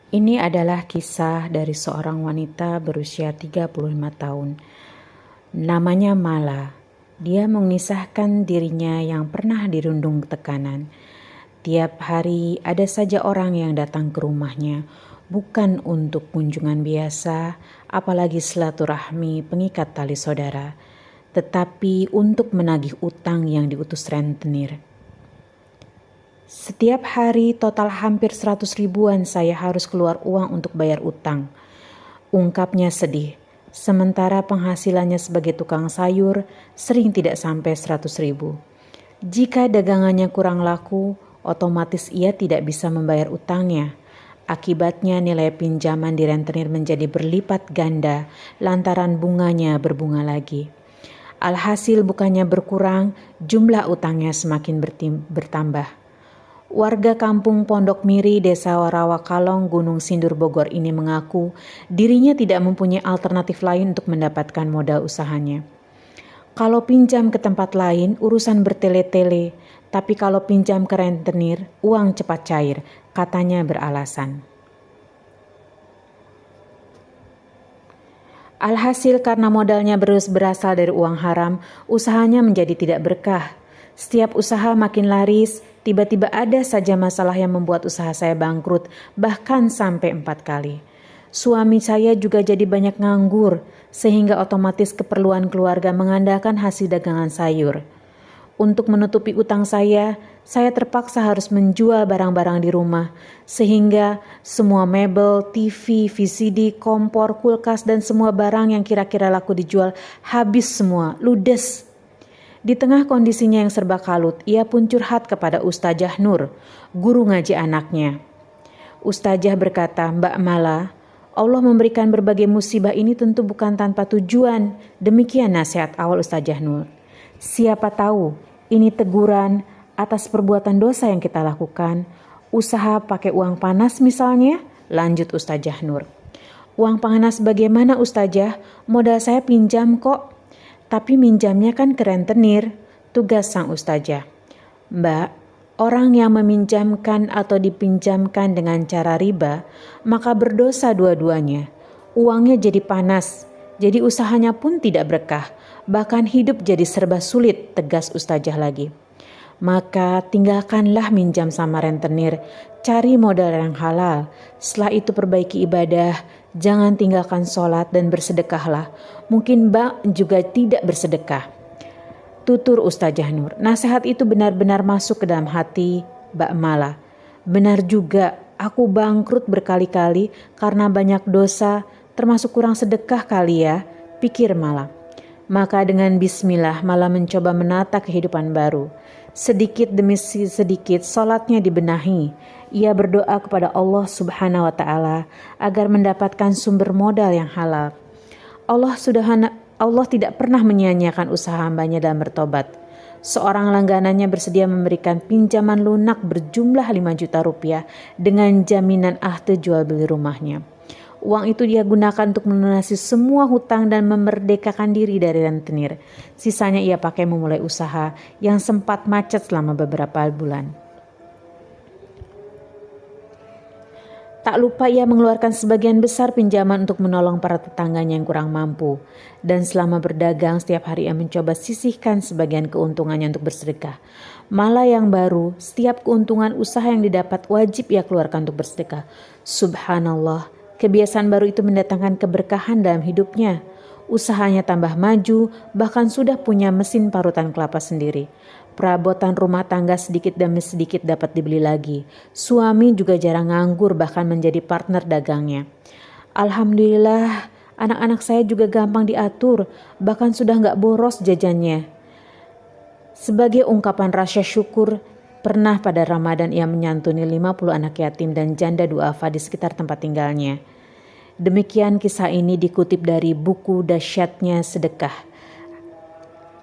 Ini adalah kisah dari seorang wanita berusia 35 tahun. Namanya Mala. Dia mengisahkan dirinya yang pernah dirundung tekanan. Tiap hari ada saja orang yang datang ke rumahnya, bukan untuk kunjungan biasa, apalagi silaturahmi pengikat tali saudara, tetapi untuk menagih utang yang diutus rentenir. Setiap hari total hampir 100 ribuan saya harus keluar uang untuk bayar utang. Ungkapnya sedih, sementara penghasilannya sebagai tukang sayur sering tidak sampai 100 ribu. Jika dagangannya kurang laku, otomatis ia tidak bisa membayar utangnya. Akibatnya nilai pinjaman di rentenir menjadi berlipat ganda lantaran bunganya berbunga lagi. Alhasil bukannya berkurang, jumlah utangnya semakin bertambah. Warga kampung Pondok Miri, Desa Rawakalong, Gunung Sindur, Bogor ini mengaku dirinya tidak mempunyai alternatif lain untuk mendapatkan modal usahanya. Kalau pinjam ke tempat lain, urusan bertele-tele, tapi kalau pinjam ke rentenir, uang cepat cair, katanya beralasan. Alhasil karena modalnya berasal dari uang haram, usahanya menjadi tidak berkah. Setiap usaha makin laris, tiba-tiba ada saja masalah yang membuat usaha saya bangkrut, bahkan sampai 4 kali. Suami saya juga jadi banyak nganggur, sehingga otomatis keperluan keluarga mengandalkan hasil dagangan sayur. Untuk menutupi utang saya terpaksa harus menjual barang-barang di rumah, sehingga semua mebel, TV, VCD, kompor, kulkas, dan semua barang yang kira-kira laku dijual habis semua, ludes. Di tengah kondisinya yang serba kalut, ia pun curhat kepada Ustazah Nur, guru ngaji anaknya. Ustazah berkata, "Mbak Mala, Allah memberikan berbagai musibah ini tentu bukan tanpa tujuan." Demikian nasihat awal Ustazah Nur. Siapa tahu ini teguran atas perbuatan dosa yang kita lakukan. Usaha pakai uang panas misalnya, lanjut Ustazah Nur. Uang panas bagaimana Ustazah? Modal saya pinjam kok. Tapi minjamnya kan ke rentenir, tugas sang ustazah. Mbak, orang yang meminjamkan atau dipinjamkan dengan cara riba, maka berdosa dua-duanya. Uangnya jadi panas, jadi usahanya pun tidak berkah, bahkan hidup jadi serba sulit, tegas ustazah lagi. Maka tinggalkanlah minjam sama rentenir, cari modal yang halal. Setelah itu perbaiki ibadah, jangan tinggalkan sholat dan bersedekahlah. Mungkin Mbak juga tidak bersedekah. Tutur Ustazah Nur, nasihat itu benar-benar masuk ke dalam hati Mbak Mala. Benar juga, aku bangkrut berkali-kali karena banyak dosa, termasuk kurang sedekah kali ya, pikir Mala. Maka dengan bismillah Mala mencoba menata kehidupan baru. Sedikit demi sedikit sholatnya dibenahi. Ia berdoa kepada Allah Subhanahu wa Ta'ala agar mendapatkan sumber modal yang halal. Allah tidak pernah menyia-nyiakan usaha hambanya dalam bertobat. Seorang langganannya bersedia memberikan pinjaman lunak berjumlah 5 juta rupiah dengan jaminan ahde jual beli rumahnya. Uang itu dia gunakan untuk melunasi semua hutang dan memerdekakan diri dari rentenir. Sisanya ia pakai memulai usaha yang sempat macet selama beberapa bulan. Tak lupa ia mengeluarkan sebagian besar pinjaman untuk menolong para tetangganya yang kurang mampu. Dan selama berdagang setiap hari ia mencoba sisihkan sebagian keuntungannya untuk bersedekah. Malah yang baru, setiap keuntungan usaha yang didapat wajib ia keluarkan untuk bersedekah. Subhanallah. Kebiasaan baru itu mendatangkan keberkahan dalam hidupnya. Usahanya tambah maju, bahkan sudah punya mesin parutan kelapa sendiri. Perabotan rumah tangga sedikit demi sedikit dapat dibeli lagi. Suami juga jarang nganggur, bahkan menjadi partner dagangnya. Alhamdulillah, anak-anak saya juga gampang diatur, bahkan sudah gak boros jajannya. Sebagai ungkapan rasa syukur, pernah pada Ramadan ia menyantuni 50 anak yatim dan janda duafa di sekitar tempat tinggalnya. Demikian kisah ini dikutip dari buku Dahsyatnya Sedekah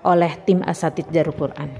oleh tim Asatidz Darul Quran.